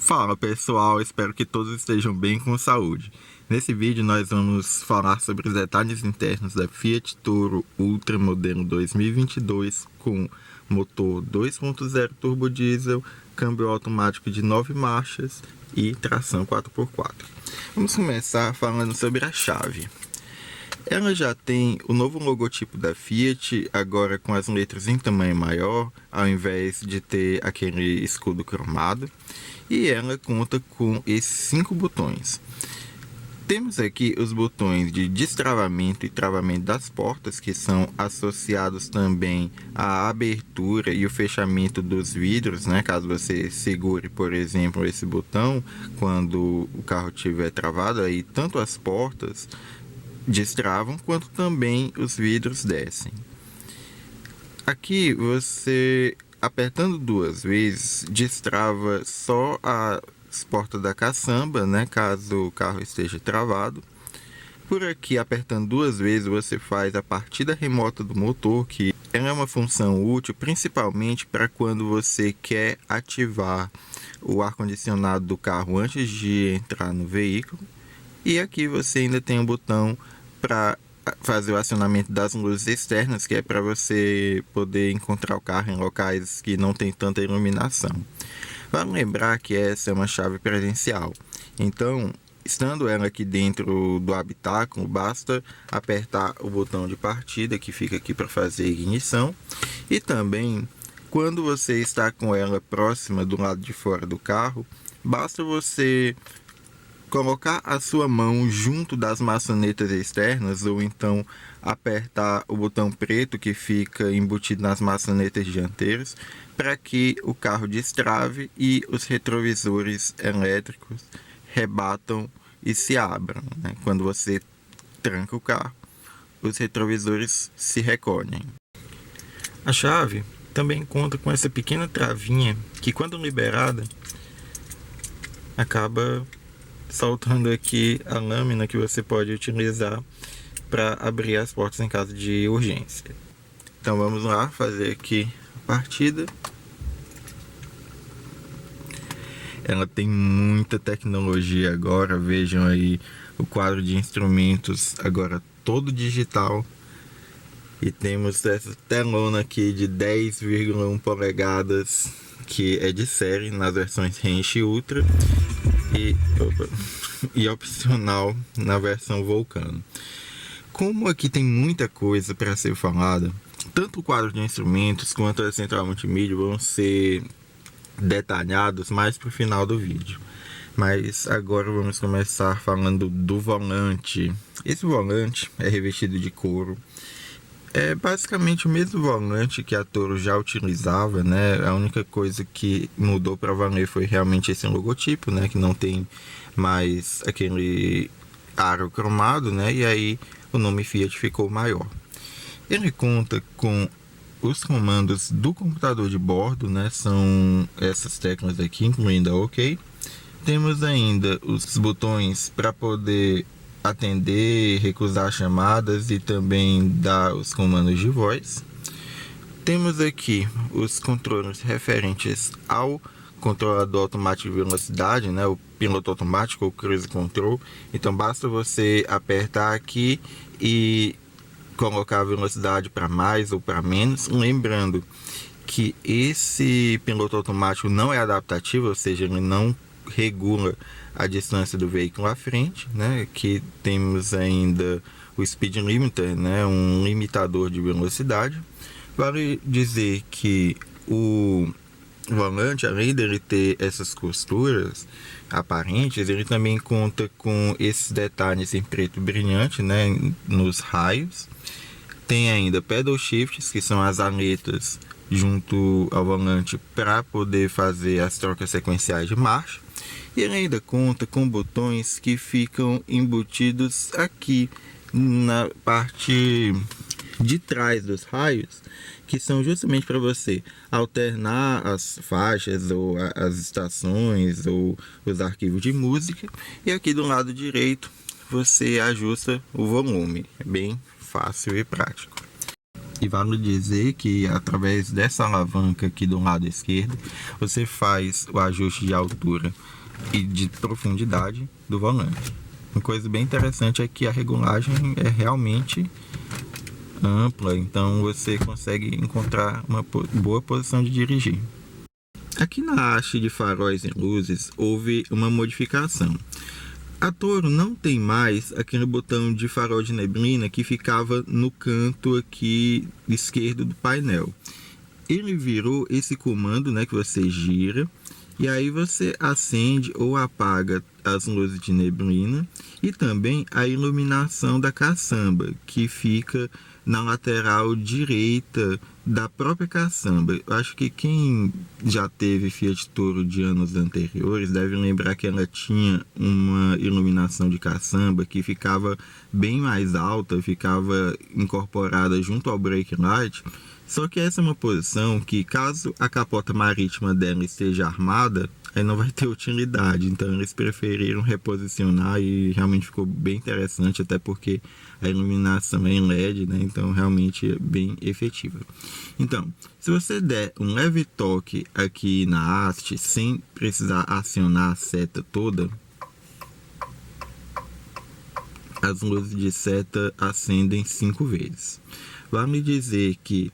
Fala pessoal, espero que todos estejam bem com saúde. Nesse vídeo nós vamos falar sobre os detalhes internos da Fiat Toro Ultra modelo 2022 com motor 2.0 turbo diesel, câmbio automático de 9 marchas e tração 4x4. Vamos começar falando sobre a chave. Ela já tem o novo logotipo da Fiat, agora com as letras em tamanho maior, ao invés de ter aquele escudo cromado. E ela conta com esses 5 botões. Temos aqui os botões de destravamento e travamento das portas, que são associados também à abertura e o fechamento dos vidros, né? Caso você segure, por exemplo, esse botão, quando o carro estiver travado, aí tanto as portas destravam, quanto também os vidros descem. Aqui você, apertando 2 vezes, destrava só as portas da caçamba, né, caso o carro esteja travado. Por aqui, apertando 2 vezes, você faz a partida remota do motor, que é uma função útil principalmente para quando você quer ativar o ar-condicionado do carro antes de entrar no veículo. E aqui você ainda tem um botão para fazer o acionamento das luzes externas, que é para você poder encontrar o carro em locais que não tem tanta iluminação. Vale lembrar que essa é uma chave presencial, então, estando ela aqui dentro do habitáculo, basta apertar o botão de partida, que fica aqui para fazer a ignição, e também, quando você está com ela próxima do lado de fora do carro, basta você colocar a sua mão junto das maçanetas externas, ou então apertar o botão preto que fica embutido nas maçanetas dianteiras, para que o carro destrave e os retrovisores elétricos rebatam e se abram, né? Quando você tranca o carro, os retrovisores se recolhem. A chave também conta com essa pequena travinha que, quando liberada, acaba soltando aqui a lâmina que você pode utilizar para abrir as portas em caso de urgência. Então vamos lá fazer aqui a partida. Ela tem muita tecnologia agora, vejam aí o quadro de instrumentos agora todo digital. E temos essa telona aqui de 10,1 polegadas, que é de série nas versões Range Ultra e opcional na versão Vulcano. Como aqui tem muita coisa para ser falada, tanto o quadro de instrumentos quanto a central multimídia vão ser detalhados mais para o final do vídeo. Mas agora vamos começar falando do volante. Esse volante é revestido de couro. É basicamente o mesmo volante que a Toro já utilizava, né? A única coisa que mudou para valer foi realmente esse logotipo, né? Que não tem mais aquele aro cromado, né? E aí o nome Fiat ficou maior. Ele conta com os comandos do computador de bordo, né? São essas teclas aqui, incluindo a OK. Temos ainda os botões para poder atender, recusar chamadas e também dar os comandos de voz. Temos aqui os controles referentes ao controlador automático de velocidade, né, o piloto automático, o cruise control. Então basta você apertar aqui e colocar a velocidade para mais ou para menos, lembrando que esse piloto automático não é adaptativo, ou seja, ele não regula a distância do veículo à frente, né? Aqui temos ainda o speed limiter, né? Um limitador de velocidade. Vale dizer que o volante, além dele ter essas costuras aparentes, ele também conta com esses detalhes em preto brilhante, né? Nos raios. Tem ainda pedal shifts, que são as aletas junto ao volante para poder fazer as trocas sequenciais de marcha. E ele ainda conta com botões que ficam embutidos aqui na parte de trás dos raios, que são justamente para você alternar as faixas ou as estações ou os arquivos de música. E aqui do lado direito você ajusta o volume, é bem fácil e prático. E vale dizer que através dessa alavanca aqui do lado esquerdo, você faz o ajuste de altura e de profundidade do volante. Uma coisa bem interessante é que a regulagem é realmente ampla, então você consegue encontrar uma boa posição de dirigir. Aqui na haste de faróis e luzes houve uma modificação. A Toro não tem mais aquele botão de farol de neblina que ficava no canto aqui esquerdo do painel. Ele virou esse comando, né, que você gira, e aí você acende ou apaga as luzes de neblina e também a iluminação da caçamba, que fica na lateral direita da própria caçamba. Acho que quem já teve Fiat Toro de anos anteriores deve lembrar que ela tinha uma iluminação de caçamba que ficava bem mais alta, ficava incorporada junto ao brake light. Só que essa é uma posição que, caso a capota marítima dela esteja armada, aí não vai ter utilidade. Então eles preferiram reposicionar e realmente ficou bem interessante, até porque a iluminação é em LED, né? Então realmente é bem efetiva. Então, se você der um leve toque aqui na haste, sem precisar acionar a seta toda, as luzes de seta acendem 5 vezes. Vale dizer que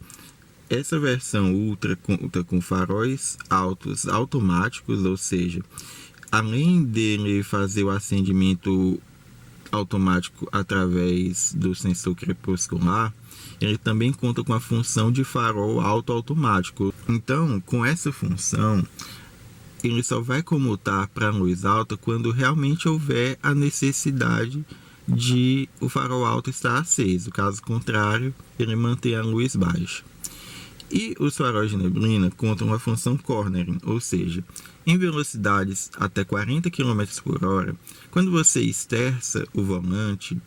essa versão Ultra conta com faróis altos automáticos, ou seja, além dele fazer o acendimento automático através do sensor crepuscular, ele também conta com a função de farol alto automático. Então, com essa função, ele só vai comutar para luz alta quando realmente houver a necessidade de o farol alto estar aceso. Caso contrário, ele mantém a luz baixa. E os faróis de neblina contam com a função cornering, ou seja, em velocidades até 40 km por hora, quando você esterça o volante,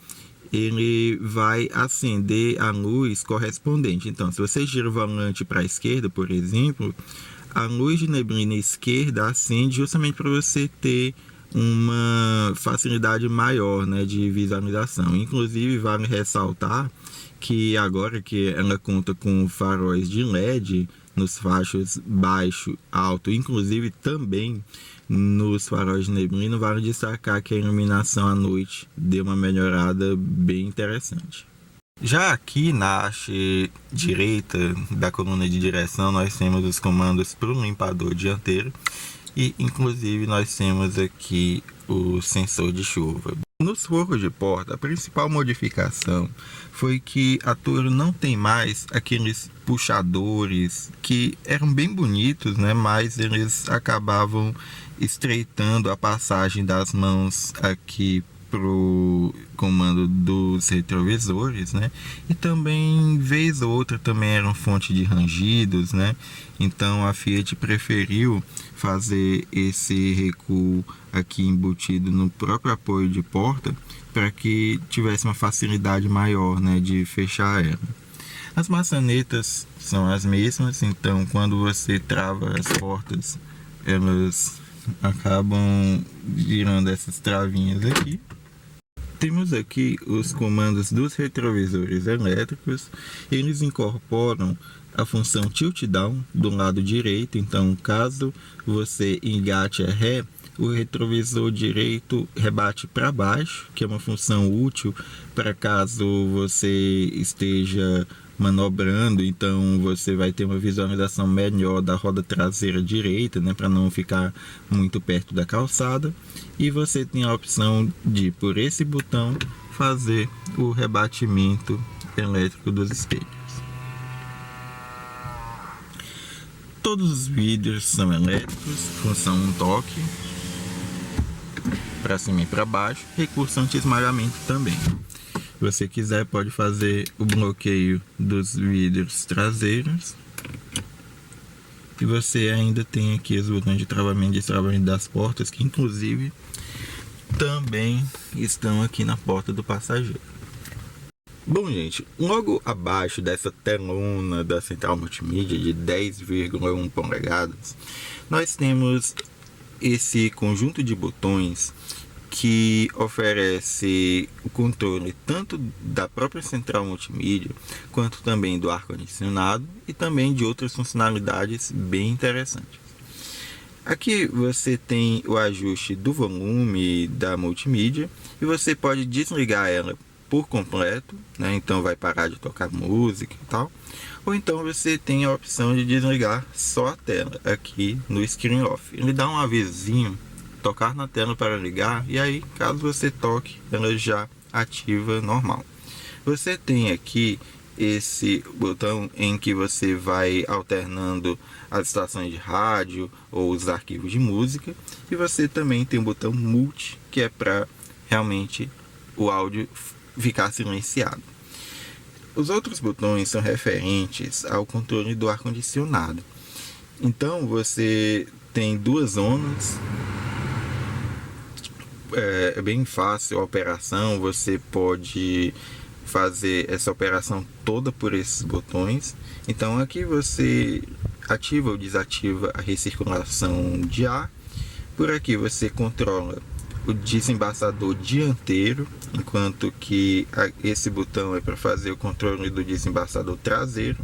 ele vai acender a luz correspondente. Então, se você gira o volante para a esquerda, por exemplo, a luz de neblina esquerda acende justamente para você ter uma facilidade maior, né, de visualização. Inclusive, vale ressaltar que agora que ela conta com faróis de LED nos faixos baixo, alto, inclusive também nos faróis de neblina, vale destacar que a iluminação à noite deu uma melhorada bem interessante. Já aqui na haste direita da coluna de direção, nós temos os comandos para o limpador dianteiro e inclusive nós temos aqui o sensor de chuva. Nos forros de porta, a principal modificação foi que a Toro não tem mais aqueles puxadores que eram bem bonitos, né? Mas eles acabavam estreitando a passagem das mãos aqui pro comando dos retrovisores, né? E também, vez ou outra, também eram fonte de rangidos, né? Então a Fiat preferiu fazer esse recuo aqui embutido no próprio apoio de porta para que tivesse uma facilidade maior, né, de fechar ela. As maçanetas são as mesmas, então quando você trava as portas, elas acabam girando essas travinhas aqui. Temos aqui os comandos dos retrovisores elétricos. Eles incorporam a função tilt down do lado direito, então caso você engate a ré, o retrovisor direito rebate para baixo, que é uma função útil para caso você esteja manobrando, então você vai ter uma visualização melhor da roda traseira direita, né, para não ficar muito perto da calçada. E você tem a opção de, por esse botão, fazer o rebatimento elétrico dos espelhos. Todos os vidros são elétricos, função um toque, para cima e para baixo, recurso anti-esmagamento também. Se você quiser, pode fazer o bloqueio dos vidros traseiros. E você ainda tem aqui os botões de travamento e destravamento das portas, que inclusive também estão aqui na porta do passageiro. Bom, gente, logo abaixo dessa telona da central multimídia de 10,1 polegadas, nós temos esse conjunto de botões que oferece o controle tanto da própria central multimídia, quanto também do ar-condicionado e também de outras funcionalidades bem interessantes. Aqui você tem o ajuste do volume da multimídia e você pode desligar ela por completo, né? Então vai parar de tocar música e tal. Ou então você tem a opção de desligar só a tela aqui no Screen Off. Ele dá um avisinho, tocar na tela para ligar, e aí caso você toque, ela já ativa normal. Você tem aqui esse botão em que você vai alternando as estações de rádio ou os arquivos de música, e você também tem o botão Multi, que é para realmente o áudio ficar silenciado. Os outros botões são referentes ao controle do ar-condicionado. Então você tem duas zonas, é bem fácil a operação, você pode fazer essa operação toda por esses botões. Então aqui você ativa ou desativa a recirculação de ar. Por aqui você controla o desembaçador dianteiro, enquanto que esse botão é para fazer o controle do desembaçador traseiro.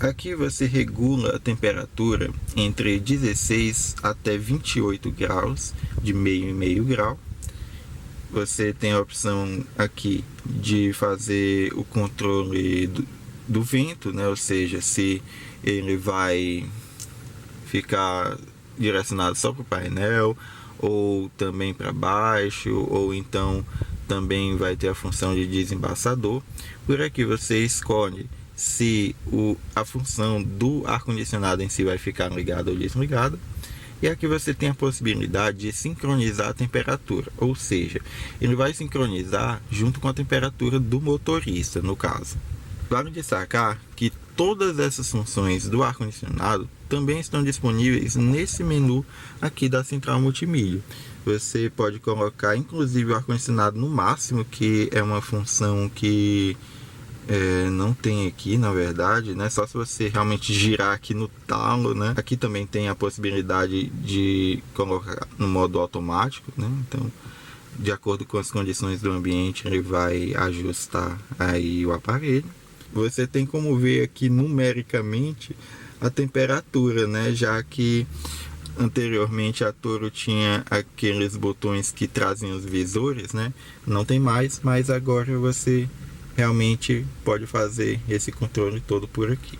Aqui você regula a temperatura entre 16 até 28 graus, de meio e meio grau. Você tem a opção aqui de fazer o controle do vento, né? Ou seja, se ele vai ficar direcionado só para o painel, ou também para baixo, ou então também vai ter a função de desembaçador. Por aqui você escolhe se a função do ar-condicionado em si vai ficar ligada ou desligada. E aqui você tem a possibilidade de sincronizar a temperatura, ou seja, ele vai sincronizar junto com a temperatura do motorista, no caso. Vale destacar que todas essas funções do ar-condicionado também estão disponíveis nesse menu aqui da central multimídia. Você pode colocar inclusive o ar-condicionado no máximo, que é uma função que não tem aqui, na verdade, né? Só se você realmente girar aqui no talo, né? Aqui também tem a possibilidade de colocar no modo automático, né? Então, de acordo com as condições do ambiente, ele vai ajustar aí o aparelho. Você tem como ver aqui numericamente a temperatura, né? Já que anteriormente a Toro tinha aqueles botões que trazem os visores, né? Não tem mais, mas agora você realmente pode fazer esse controle todo por aqui.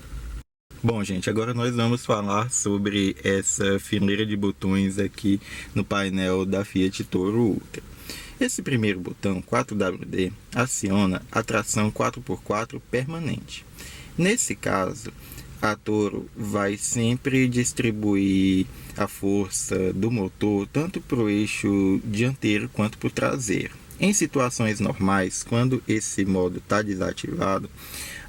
Bom, gente, agora nós vamos falar sobre essa fileira de botões aqui no painel da Fiat Toro Ultra. Esse primeiro botão, 4WD, aciona a tração 4x4 permanente. Nesse caso, a Toro vai sempre distribuir a força do motor tanto para o eixo dianteiro quanto para o traseiro. Em situações normais, quando esse modo está desativado,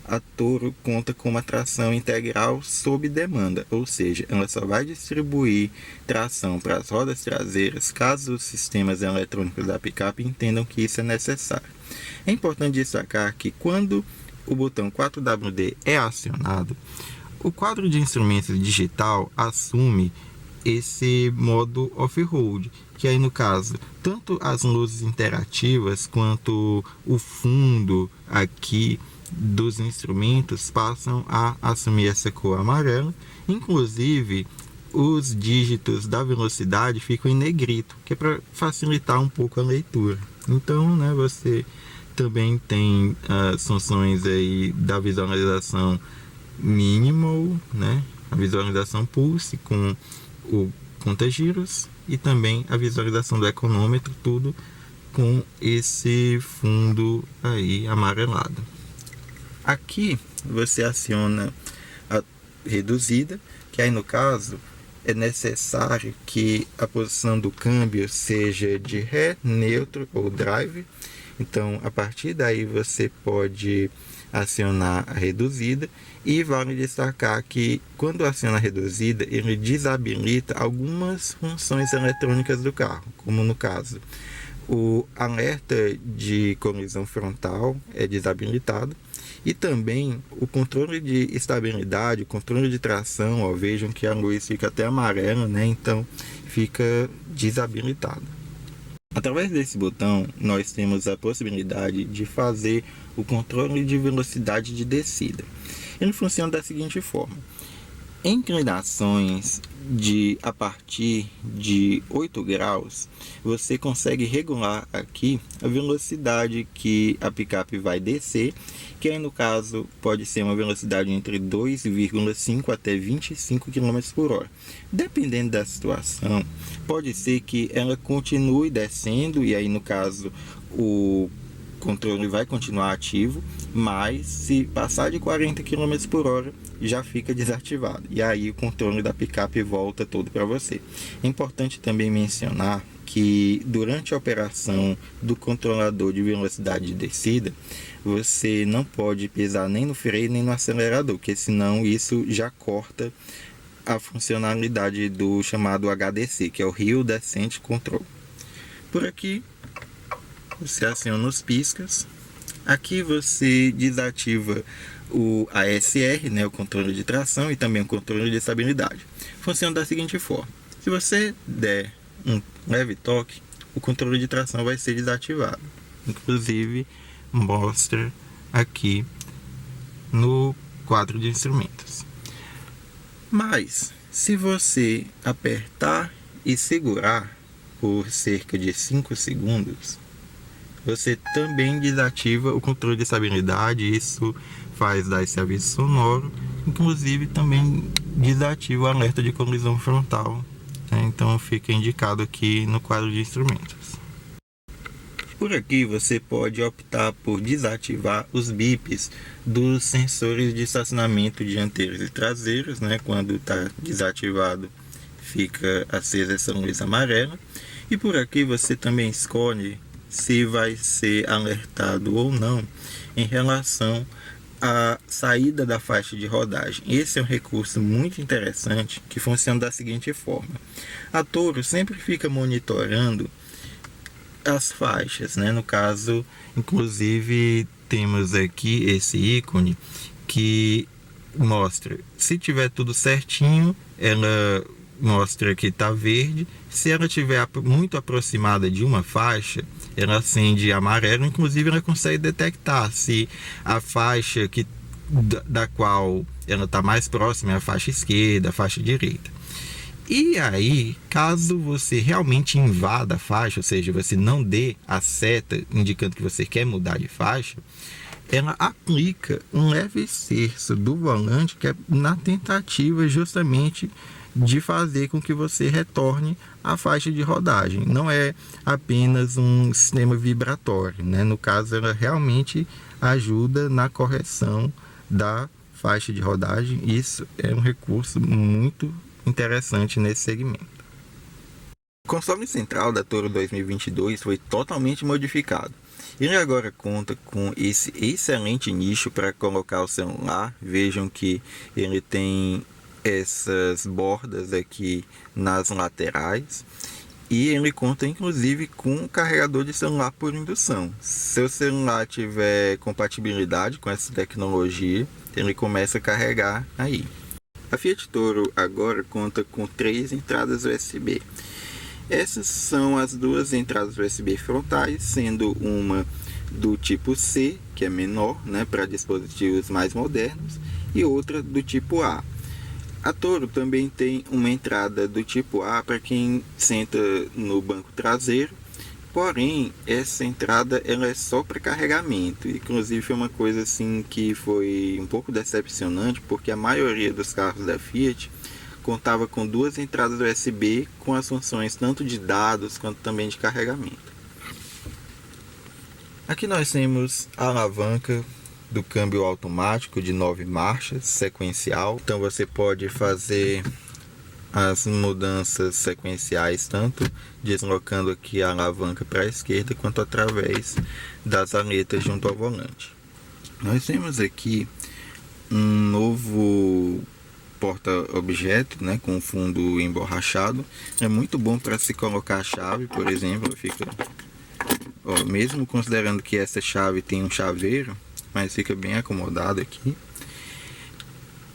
a Toro conta com uma tração integral sob demanda, ou seja, ela só vai distribuir tração para as rodas traseiras caso os sistemas eletrônicos da picape entendam que isso é necessário. É importante destacar que quando o botão 4WD é acionado, o quadro de instrumentos digital assume esse modo off-road, que aí no caso, tanto as luzes interativas quanto o fundo aqui dos instrumentos passam a assumir essa cor amarela. Inclusive, os dígitos da velocidade ficam em negrito, que é para facilitar um pouco a leitura. Então, né, você também tem as funções aí da visualização minimal, né, a visualização pulse com o conta-giros e também a visualização do econômetro, tudo com esse fundo aí amarelado. Aqui você aciona a reduzida, que aí no caso é necessário que a posição do câmbio seja de ré, neutro ou drive. Então, a partir daí você pode acionar a reduzida, e vale destacar que quando aciona a reduzida, ele desabilita algumas funções eletrônicas do carro, como no caso, o alerta de colisão frontal é desabilitado, e também o controle de estabilidade, o controle de tração, ó, vejam que a luz fica até amarela, né? Então fica desabilitado. A Através desse botão, nós temos a possibilidade de fazer o controle de velocidade de descida. Ele funciona da seguinte forma: em inclinações a partir de 8 graus, você consegue regular aqui a velocidade que a picape vai descer, que aí no caso pode ser uma velocidade entre 2,5 até 25 km por hora. Dependendo da situação, pode ser que ela continue descendo e aí no caso o controle vai continuar ativo, mas se passar de 40 km por hora já fica desativado e aí o controle da picape volta todo para você. É importante também mencionar que durante a operação do controlador de velocidade de descida, você não pode pisar nem no freio nem no acelerador, porque senão isso já corta a funcionalidade do chamado HDC, que é o Hill Descent Control. Por aqui você aciona os piscas. Aqui você desativa o ASR, né, o controle de tração, e também o controle de estabilidade. Funciona da seguinte forma: se você der um leve toque, o controle de tração vai ser desativado. Inclusive, mostra aqui no quadro de instrumentos. Mas, se você apertar e segurar por cerca de 5 segundos, você também desativa o controle de estabilidade. Isso faz dar esse aviso sonoro, inclusive também desativa o alerta de colisão frontal, né? Então fica indicado aqui no quadro de instrumentos. Por aqui você pode optar por desativar os bips dos sensores de estacionamento dianteiros e traseiros, né? Quando está desativado fica acesa essa luz amarela. E por aqui você também escolhe se vai ser alertado ou não em relação à saída da faixa de rodagem. Esse é um recurso muito interessante que funciona da seguinte forma: a Toro sempre fica monitorando as faixas, né? No caso, inclusive temos aqui esse ícone que mostra, se tiver tudo certinho, ela mostra que está verde. Se ela estiver muito aproximada de uma faixa, ela acende amarelo. Inclusive ela consegue detectar se a faixa da qual ela está mais próxima é a faixa esquerda, a faixa direita. E aí, caso você realmente invada a faixa, ou seja, você não dê a seta indicando que você quer mudar de faixa, ela aplica um leve cerço do volante, que é na tentativa justamente de fazer com que você retorne à faixa de rodagem. Não é apenas um sistema vibratório, né? No caso, ela realmente ajuda na correção da faixa de rodagem. Isso é um recurso muito interessante nesse segmento. O console central da Toro 2022 foi totalmente modificado. Ele agora conta com esse excelente nicho para colocar o celular. Vejam que ele tem essas bordas aqui nas laterais e ele conta inclusive com um carregador de celular por indução. Se o celular tiver compatibilidade com essa tecnologia, ele começa a carregar aí. A Fiat Toro agora conta com 3 entradas USB. Essas são as 2 entradas USB frontais, sendo uma do tipo C, que é menor, né, para dispositivos mais modernos, e outra do tipo A. A Toro também tem uma entrada do tipo A para quem senta no banco traseiro, porém essa entrada ela é só para carregamento. Inclusive foi uma coisa assim que foi um pouco decepcionante, porque a maioria dos carros da Fiat contava com 2 entradas USB com as funções tanto de dados quanto também de carregamento. Aqui nós temos a alavanca do câmbio automático de 9 marchas, sequencial. Então você pode fazer as mudanças sequenciais tanto deslocando aqui a alavanca para a esquerda quanto através das aletas junto ao volante. Nós temos aqui um novo porta-objeto, né, com fundo emborrachado. É muito bom para se colocar a chave, por exemplo. Fica, mesmo considerando que essa chave tem um chaveiro, mas fica bem acomodado aqui.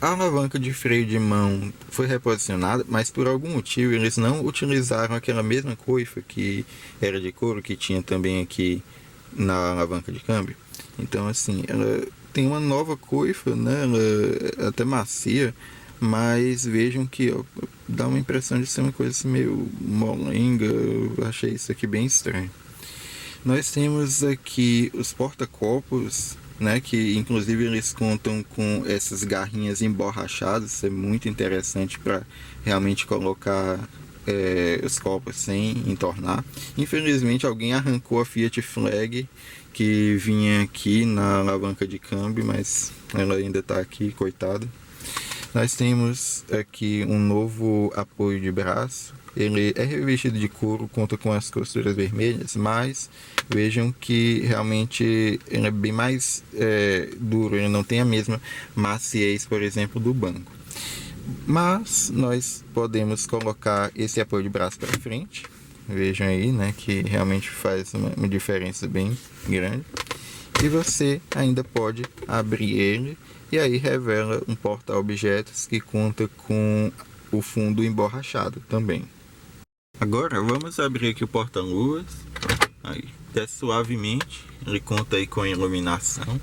A alavanca de freio de mão foi reposicionada, mas por algum motivo eles não utilizaram aquela mesma coifa que era de couro que tinha também aqui na alavanca de câmbio. Então, assim, ela tem uma nova coifa, né? Ela é até macia, mas vejam que ó, dá uma impressão de ser uma coisa assim, meio molenga. Eu achei isso aqui bem estranho. Nós temos aqui os porta-copos, né, que inclusive eles contam com essas garrinhas emborrachadas. Isso é muito interessante para realmente colocar os copos sem entornar. Infelizmente alguém arrancou a Fiat Flag que vinha aqui na alavanca de câmbio, mas ela ainda está aqui, coitada. Nós temos aqui um novo apoio de braço. Ele é revestido de couro, conta com as costuras vermelhas, mas vejam que realmente ele é bem mais duro, ele não tem a mesma maciez, por exemplo, do banco. Mas nós podemos colocar esse apoio de braço para frente. Vejam aí, né, que realmente faz uma diferença bem grande. E você ainda pode abrir ele e aí revela um porta-objetos que conta com o fundo emborrachado também. Agora vamos abrir aqui o porta-luvas. Aí, desce suavemente. Ele conta aí com iluminação.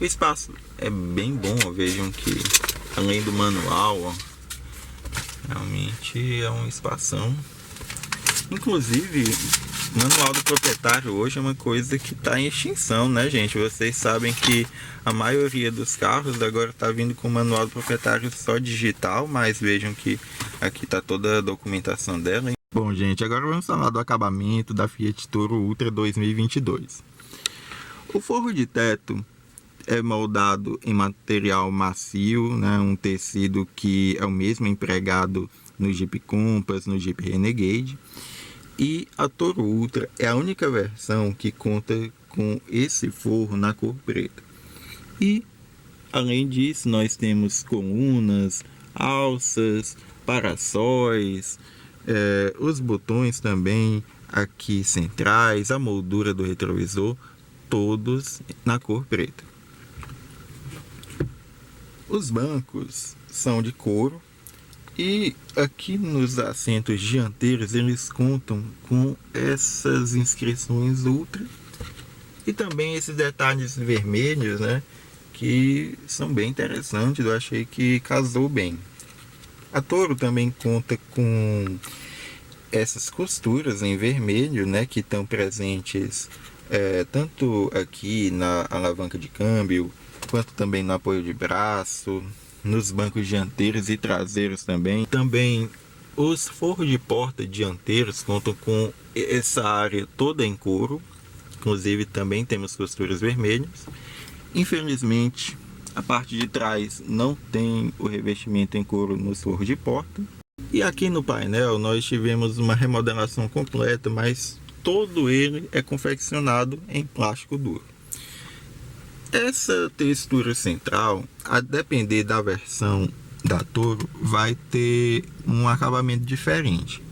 O espaço é bem bom, ó. Vejam que além do manual, ó, realmente é um espação. Inclusive, o manual do proprietário hoje é uma coisa que está em extinção, né, gente? Vocês sabem que a maioria dos carros agora está vindo com o manual do proprietário só digital, mas vejam que aqui está toda a documentação dela, hein? Bom, gente, agora vamos falar do acabamento da Fiat Toro Ultra 2022. O forro de teto é moldado em material macio, né, um tecido que é o mesmo empregado no Jeep Compass, no Jeep Renegade. E a Toro Ultra é a única versão que conta com esse forro na cor preta. E, além disso, nós temos colunas, alças, para-sóis, os botões também aqui centrais, a moldura do retrovisor, todos na cor preta. Os bancos são de couro. E aqui nos assentos dianteiros eles contam com essas inscrições Ultra e também esses detalhes vermelhos, né, que são bem interessantes. Eu achei que casou bem. A Toro também conta com essas costuras em vermelho, né, que estão presentes tanto aqui na alavanca de câmbio quanto também no apoio de braço, nos bancos dianteiros e traseiros também. Também os forros de porta dianteiros contam com essa área toda em couro. Inclusive também temos costuras vermelhas. Infelizmente, a parte de trás não tem o revestimento em couro nos forros de porta. E aqui no painel nós tivemos uma remodelação completa, mas todo ele é confeccionado em plástico duro. Essa textura central, a depender da versão da Toro, vai ter um acabamento diferente.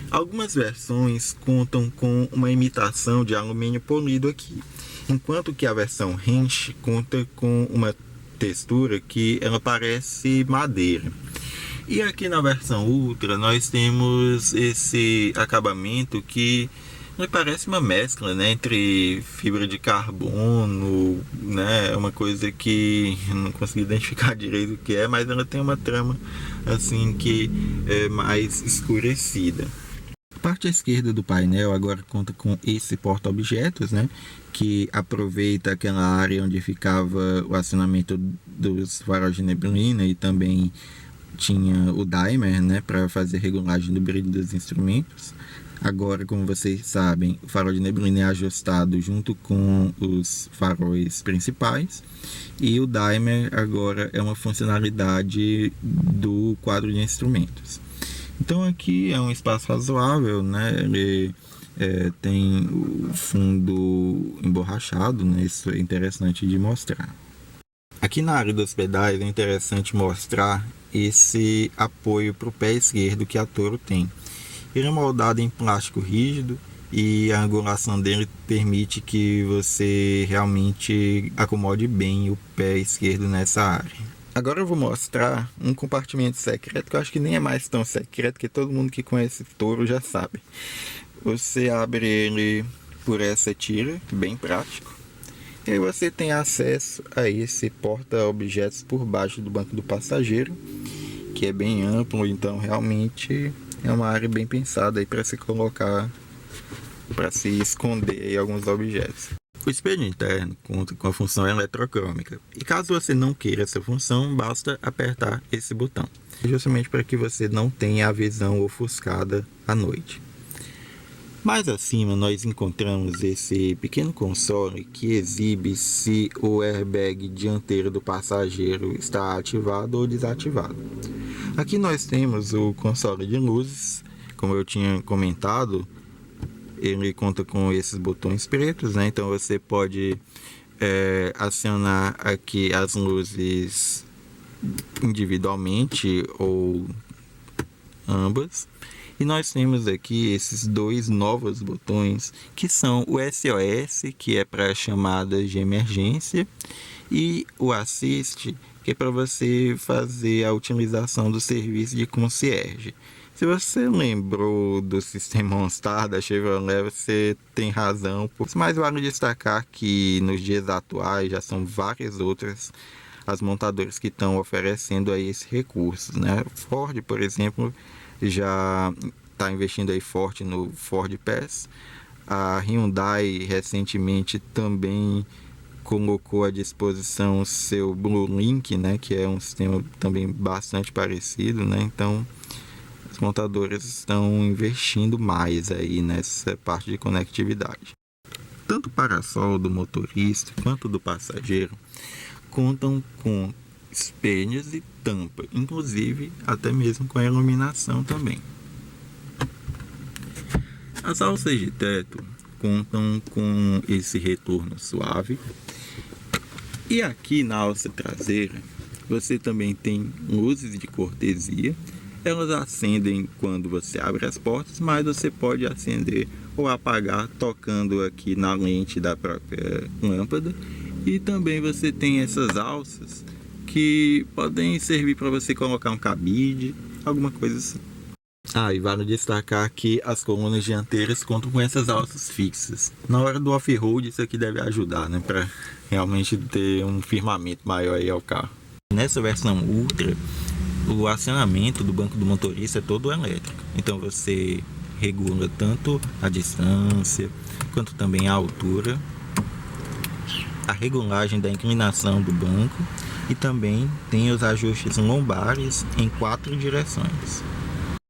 Algumas versões contam com uma imitação de alumínio polido aqui, enquanto que a versão Ranch conta com uma textura que ela parece madeira. E aqui na versão Ultra nós temos esse acabamento que me parece uma mescla, né, entre fibra de carbono, né, uma coisa que eu não consegui identificar direito o que é, mas ela tem uma trama assim que é mais escurecida. A parte esquerda do painel agora conta com esse porta-objetos, né, que aproveita aquela área onde ficava o acionamento dos faróis de neblina e também tinha o dimer, né, para fazer regulagem do brilho dos instrumentos. Agora, como vocês sabem, o farol de neblina é ajustado junto com os faróis principais e o dimer agora é uma funcionalidade do quadro de instrumentos. Então aqui é um espaço razoável, né? Ele tem o fundo emborrachado, né? Isso é interessante de mostrar. Aqui na área dos pedais é interessante mostrar esse apoio para o pé esquerdo que a Toro tem. Ele é moldado em plástico rígido e a angulação dele permite que você realmente acomode bem o pé esquerdo nessa área. Agora eu vou mostrar um compartimento secreto que eu acho que nem é mais tão secreto, que todo mundo que conhece touro já sabe. Você abre ele por essa tira, bem prático. E aí você tem acesso a esse porta-objetos por baixo do banco do passageiro, que é bem amplo, então realmente é uma área bem pensada aí para se colocar, para se esconder aí alguns objetos. O espelho interno conta com a função eletrocrômica, e caso você não queira essa função, basta apertar esse botão, justamente para que você não tenha a visão ofuscada à noite. Mais acima nós encontramos esse pequeno console que exibe se o airbag dianteiro do passageiro está ativado ou desativado. Aqui nós temos o console de luzes, como eu tinha comentado, ele conta com esses botões pretos, né? Então você pode acionar aqui as luzes individualmente ou ambas. E nós temos aqui esses dois novos botões, que são o SOS, que é para chamadas de emergência, e o Assist, que é para você fazer a utilização do serviço de concierge. Se você lembrou do sistema OnStar da Chevrolet, você tem razão, mas vale destacar que nos dias atuais já são várias outras as montadoras que estão oferecendo aí esse recurso, né? Ford, por exemplo, já está investindo aí forte no Ford Pass. A Hyundai recentemente também colocou à disposição o seu Blue Link, né, que é um sistema também bastante parecido, né? Então as montadoras estão investindo mais aí nessa parte de conectividade. Tanto o parasol do motorista quanto do passageiro contam com espelhos e tampa, inclusive até mesmo com a iluminação também. As alças de teto contam com esse retorno suave. E aqui na alça traseira você também tem luzes de cortesia. Elas acendem quando você abre as portas, mas você pode acender ou apagar tocando aqui na lente da própria lâmpada. E também você tem essas alças que podem servir para você colocar um cabide, alguma coisa assim. E vale destacar que as colunas dianteiras contam com essas alças fixas. Na hora do off-road isso aqui deve ajudar, né, para realmente ter um firmamento maior aí ao carro. Nessa versão Ultra, o acionamento do banco do motorista é todo elétrico. Então você regula tanto a distância quanto também a altura, a regulagem da inclinação do banco e também tem os ajustes lombares em 4 direções.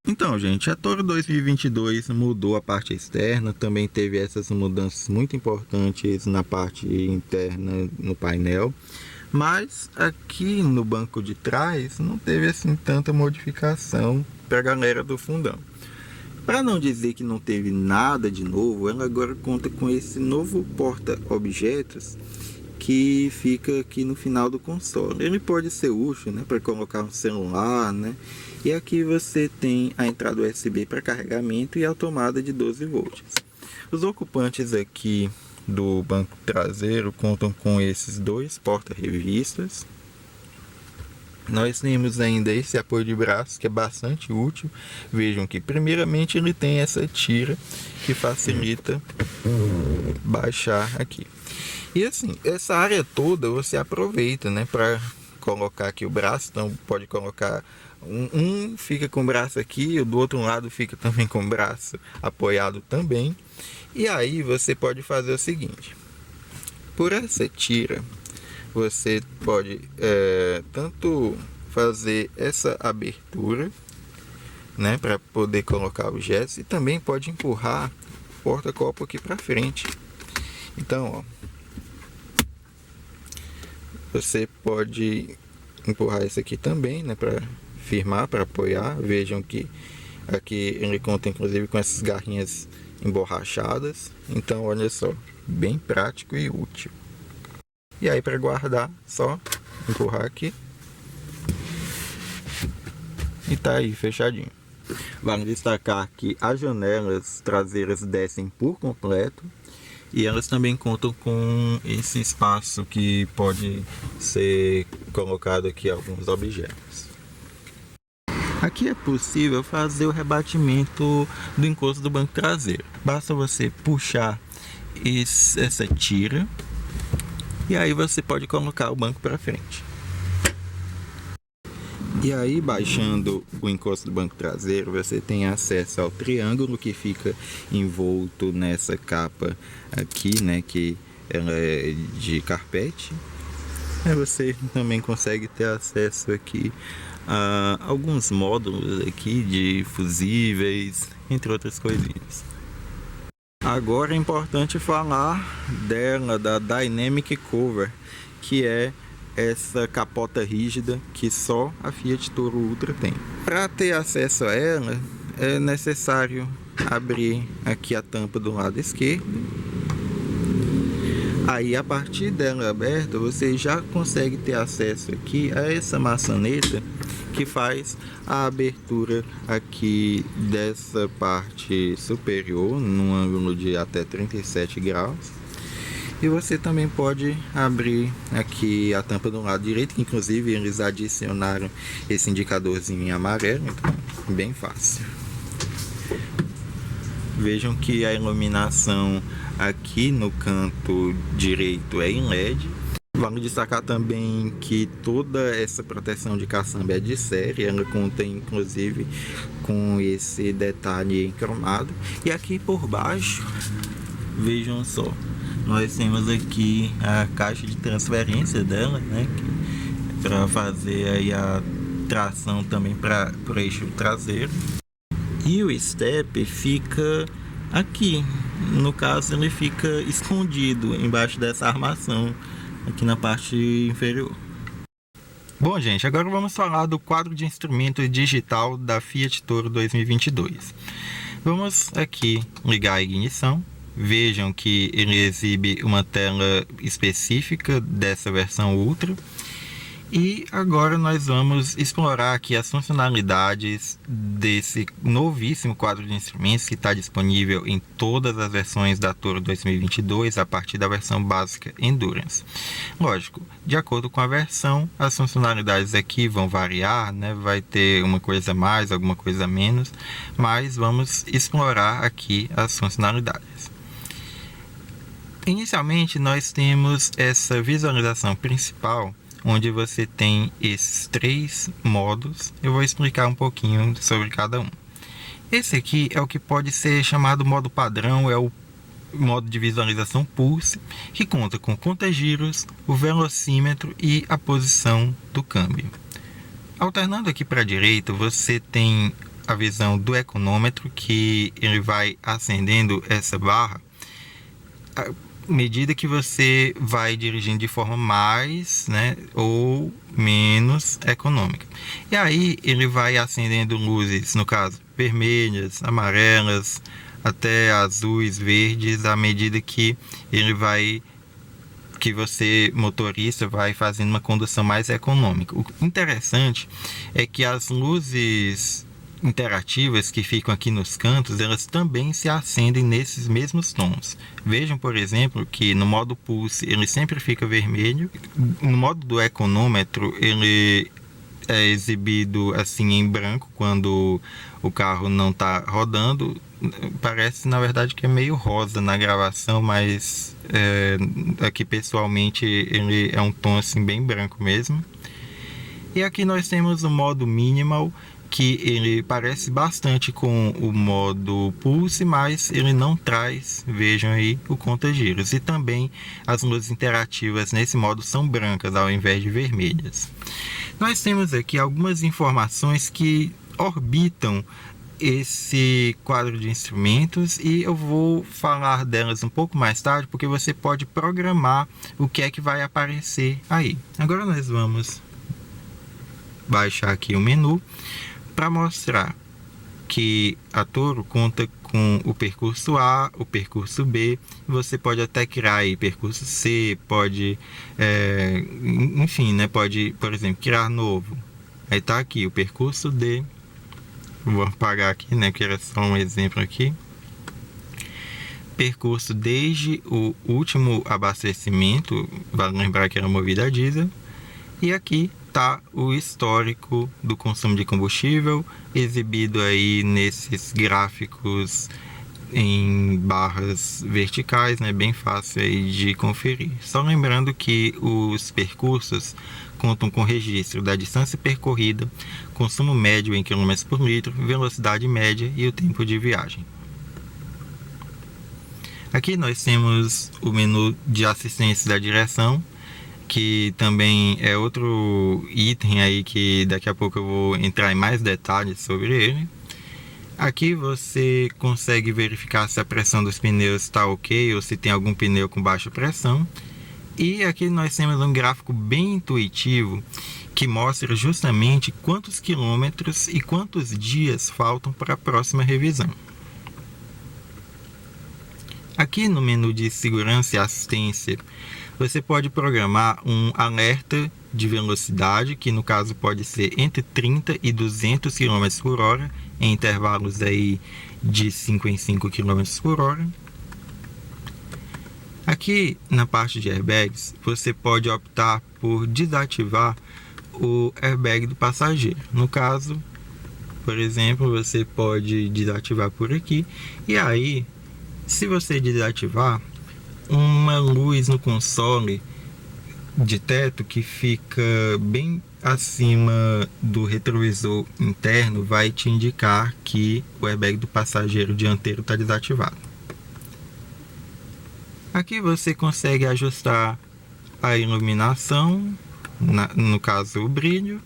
Então, gente, a Toro 2022 mudou a parte externa, também teve essas mudanças muito importantes na parte interna no painel, mas aqui no banco de trás não teve assim tanta modificação para a galera do fundão. Para não dizer que não teve nada de novo, ela agora conta com esse novo porta-objetos que fica aqui no final do console. Ele pode ser útil, né, para colocar um celular, né? E aqui você tem a entrada USB para carregamento e a tomada de 12 volts. Os ocupantes aqui do banco traseiro contam com esses dois porta-revistas. Nós temos ainda esse apoio de braço que é bastante útil. Vejam que primeiramente ele tem essa tira que facilita baixar aqui. E assim, essa área toda você aproveita, né, para colocar aqui o braço. Então pode colocar um fica com o braço aqui, o do outro lado fica também com o braço apoiado também. E aí você pode fazer o seguinte: por essa tira você pode tanto fazer essa abertura, né, para poder colocar objetos, e também pode empurrar o porta-copo aqui para frente. Então, ó, você pode empurrar esse aqui também, né, para firmar, para apoiar. Vejam que aqui ele conta inclusive com essas garrinhas emborrachadas. Então, olha só, bem prático e útil. E aí, para guardar, só empurrar aqui e tá aí fechadinho. Vale destacar que as janelas traseiras descem por completo E elas também contam com esse espaço que pode ser colocado aqui alguns objetos. Aqui é possível fazer o rebatimento do encosto do banco traseiro. Basta você puxar essa tira e aí você pode colocar o banco para frente. E aí, baixando o encosto do banco traseiro, você tem acesso ao triângulo que fica envolto nessa capa aqui, né, que ela é de carpete. Aí você também consegue ter acesso aqui a alguns módulos aqui de fusíveis, entre outras coisinhas. Agora é importante falar dela, da Dynamic Cover, que é essa capota rígida que só a Fiat Toro Ultra tem. Para ter acesso a ela, é necessário abrir aqui a tampa do lado esquerdo. Aí, a partir dela aberta, você já consegue ter acesso aqui a essa maçaneta que faz a abertura aqui dessa parte superior, num ângulo de até 37 graus. E você também pode abrir aqui a tampa do lado direito, que inclusive eles adicionaram esse indicadorzinho em amarelo, então bem fácil. Vejam que a iluminação aqui no canto direito é em LED. Vale destacar também que toda essa proteção de caçamba é de série, ela conta inclusive com esse detalhe cromado. E aqui por baixo, vejam só, nós temos aqui a caixa de transferência dela, né, para fazer aí a tração também para o eixo traseiro. E o step fica aqui, no caso ele fica escondido embaixo dessa armação, aqui na parte inferior. Bom, gente, agora vamos falar do quadro de instrumentos digital da Fiat Toro 2022. Vamos aqui ligar a ignição. Vejam que ele exibe uma tela específica dessa versão Ultra. E agora nós vamos explorar aqui as funcionalidades desse novíssimo quadro de instrumentos que está disponível em todas as versões da Toro 2022 a partir da versão básica Endurance. Lógico, de acordo com a versão, as funcionalidades aqui vão variar, né? Vai ter uma coisa a mais, alguma coisa a menos, mas vamos explorar aqui as funcionalidades. Inicialmente nós temos essa visualização principal, onde você tem esses 3 modos. Eu vou explicar um pouquinho sobre cada um. Esse aqui é o que pode ser chamado modo padrão, é o modo de visualização Pulse, que conta com conta-giros, o velocímetro e a posição do câmbio. Alternando aqui para a direita, você tem a visão do econômetro, que ele vai acendendo essa barra à medida que você vai dirigindo de forma mais, né, ou menos econômica. E aí ele vai acendendo luzes, no caso, vermelhas, amarelas, até azuis, verdes, à medida que você, motorista, vai fazendo uma condução mais econômica. O interessante é que as luzes interativas que ficam aqui nos cantos, elas também se acendem nesses mesmos tons. Vejam, por exemplo, que no modo Pulse ele sempre fica vermelho. No modo do econômetro ele é exibido assim em branco quando o carro não está rodando. Parece, na verdade, que é meio rosa na gravação, mas aqui pessoalmente ele é um tom assim bem branco mesmo. E aqui nós temos o modo Minimal, que ele parece bastante com o modo Pulse, mas ele não traz, vejam aí, o conta-giros. E também as luzes interativas nesse modo são brancas ao invés de vermelhas. Nós temos aqui algumas informações que orbitam esse quadro de instrumentos e eu vou falar delas um pouco mais tarde, porque você pode programar o que é que vai aparecer aí. Agora nós vamos baixar aqui o menu para mostrar que a Toro conta com o percurso A, o percurso B. Você pode até criar aí percurso C, pode, enfim, né? Pode, por exemplo, criar novo. Aí tá aqui o percurso D. Vou apagar aqui, né? Que era só um exemplo aqui. percurso desde o último abastecimento, vale lembrar que era movido a diesel, e aqui está o histórico do consumo de combustível, exibido aí nesses gráficos em barras verticais, né, bem fácil aí de conferir. Só lembrando que os percursos contam com registro da distância percorrida, consumo médio em km por litro, velocidade média e o tempo de viagem. Aqui nós temos o menu de assistência da direção, que também é outro item aí que daqui a pouco eu vou entrar em mais detalhes sobre ele. Aqui você consegue verificar se a pressão dos pneus está ok ou se tem algum pneu com baixa pressão. E aqui nós temos um gráfico bem intuitivo que mostra justamente quantos quilômetros e quantos dias faltam para a próxima revisão. Aqui no menu de segurança e assistência, você pode programar um alerta de velocidade, que no caso pode ser entre 30 e 200 km por hora, em intervalos aí de 5 em 5 km por hora. Aqui na parte de airbags, você pode optar por desativar o airbag do passageiro. No caso, por exemplo, você pode desativar por aqui, e aí, se você desativar, uma luz no console de teto que fica bem acima do retrovisor interno vai te indicar que o airbag do passageiro dianteiro está desativado. Aqui você consegue ajustar a iluminação, no caso o brilho,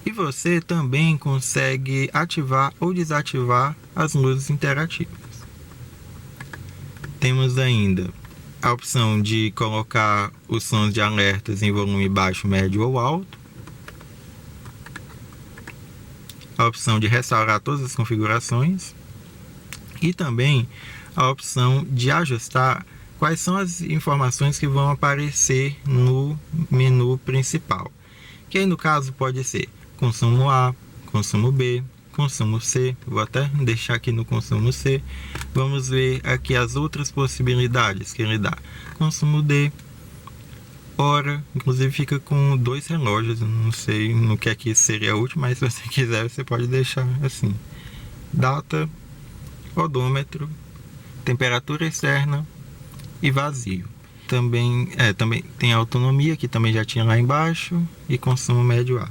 e você também consegue ativar ou desativar as luzes interativas. Temos ainda a opção de colocar os sons de alertas em volume baixo, médio ou alto. A opção de restaurar todas as configurações. E também a opção de ajustar quais são as informações que vão aparecer no menu principal. Que aí no caso pode ser consumo A, consumo B, consumo C. Vou até deixar aqui no consumo C. Vamos ver aqui as outras possibilidades que ele dá. Consumo D, hora, inclusive fica com 2 relógios, não sei no que aqui seria útil, mas se você quiser você pode deixar assim. Data, odômetro, temperatura externa e vazio. Também tem autonomia, que também já tinha lá embaixo, e consumo médio A.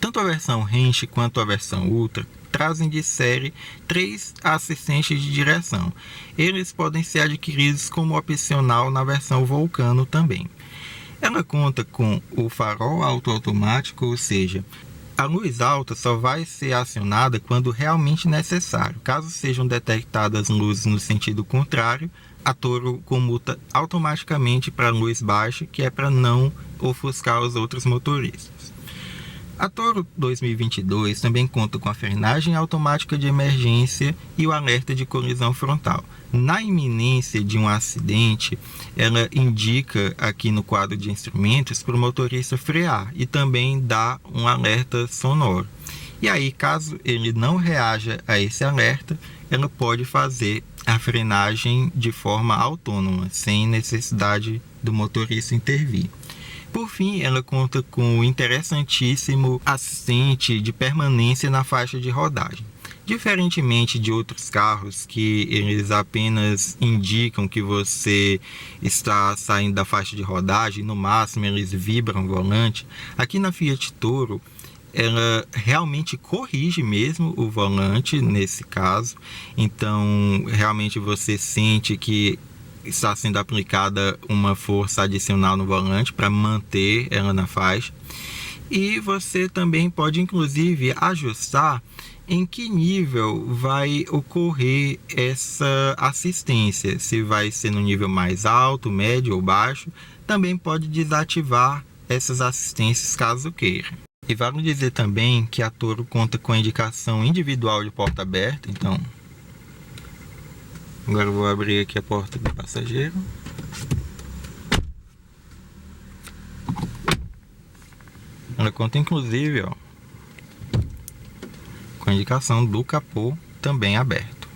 Tanto a versão Range quanto a versão Ultra trazem de série 3 assistentes de direção. Eles podem ser adquiridos como opcional na versão Vulcano também. Ela conta com o farol automático, ou seja, a luz alta só vai ser acionada quando realmente necessário. Caso sejam detectadas luzes no sentido contrário, a Toro comuta automaticamente para a luz baixa, que é para não ofuscar os outros motoristas. A Toro 2022 também conta com a frenagem automática de emergência e o alerta de colisão frontal. Na iminência de um acidente, ela indica aqui no quadro de instrumentos para o motorista frear e também dá um alerta sonoro. E aí, caso ele não reaja a esse alerta, ela pode fazer a frenagem de forma autônoma, sem necessidade do motorista intervir. Por fim, ela conta com o interessantíssimo assistente de permanência na faixa de rodagem. Diferentemente de outros carros que eles apenas indicam que você está saindo da faixa de rodagem, no máximo eles vibram o volante, aqui na Fiat Toro ela realmente corrige mesmo o volante nesse caso. Então realmente você sente que está sendo aplicada uma força adicional no volante para manter ela na faixa. E você também pode inclusive ajustar em que nível vai ocorrer essa assistência, se vai ser no nível mais alto, médio ou baixo. Também pode desativar essas assistências caso queira. E vale dizer também que a Toro conta com a indicação individual de porta aberta. Então agora eu vou abrir aqui a porta do passageiro. Ela conta inclusive, ó, com a indicação do capô também aberto.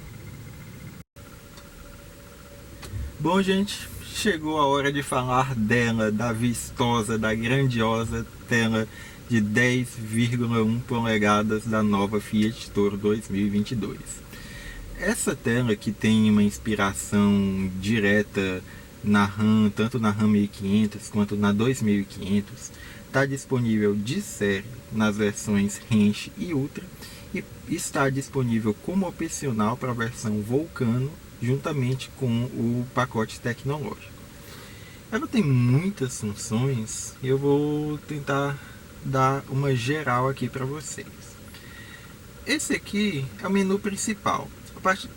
Bom, gente, chegou a hora de falar dela, da vistosa, da grandiosa tela de 10,1 polegadas da nova Fiat Toro 2022. Essa tela, que tem uma inspiração direta na RAM, tanto na RAM 1500 quanto na 2500, está disponível de série nas versões Range e Ultra e está disponível como opcional para a versão Vulcano, juntamente com o pacote tecnológico. Ela tem muitas funções e eu vou tentar dar uma geral aqui para vocês. Esse aqui é o menu principal.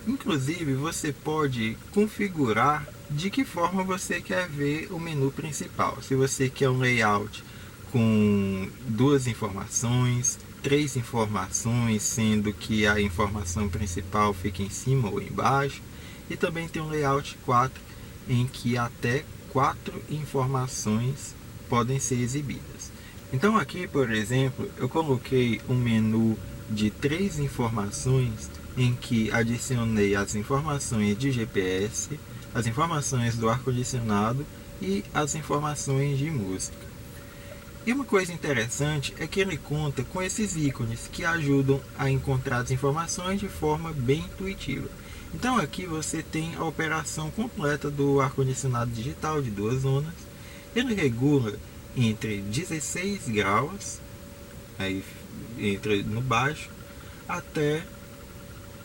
Inclusive, você pode configurar de que forma você quer ver o menu principal. Se você quer um layout com 2 informações, 3 informações, sendo que a informação principal fica em cima ou embaixo, e também tem um layout 4, em que até 4 informações podem ser exibidas. Então aqui, por exemplo, eu coloquei um menu de 3 informações, em que adicionei as informações de GPS, as informações do ar-condicionado e as informações de música. E uma coisa interessante é que ele conta com esses ícones que ajudam a encontrar as informações de forma bem intuitiva. Então aqui você tem a operação completa do ar-condicionado digital de 2 zonas. Ele regula entre 16 graus, aí entra no baixo, até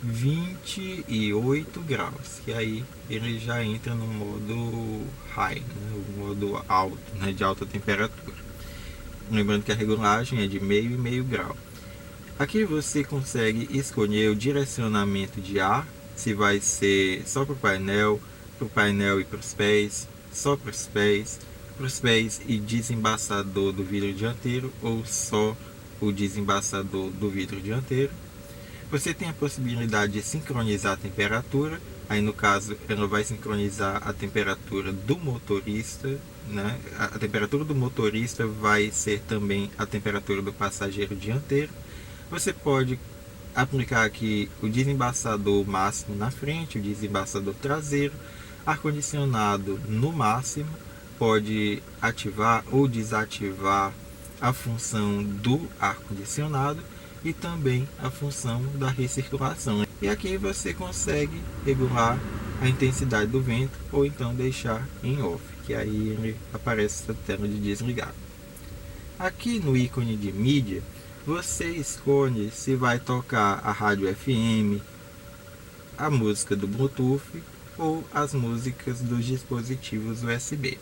28 graus, e aí ele já entra no modo high, né, o modo alto, né, de alta temperatura. Lembrando que a regulagem é de meio e meio grau. Aqui você consegue escolher o direcionamento de ar, se vai ser só para o painel e para os pés, só para os pés e desembaçador do vidro dianteiro, ou só o desembaçador do vidro dianteiro. Você tem a possibilidade de sincronizar a temperatura, aí no caso ela vai sincronizar a temperatura do motorista, né? A temperatura do motorista vai ser também a temperatura do passageiro dianteiro. Você pode aplicar aqui o desembaçador máximo na frente, o desembaçador traseiro, ar-condicionado no máximo, pode ativar ou desativar a função do ar-condicionado e também a função da recirculação. E aqui você consegue regular a intensidade do vento ou então deixar em off, que aí ele aparece essa tela de desligar. Aqui no ícone de mídia, você escolhe se vai tocar a rádio FM, a música do Bluetooth ou as músicas dos dispositivos USB.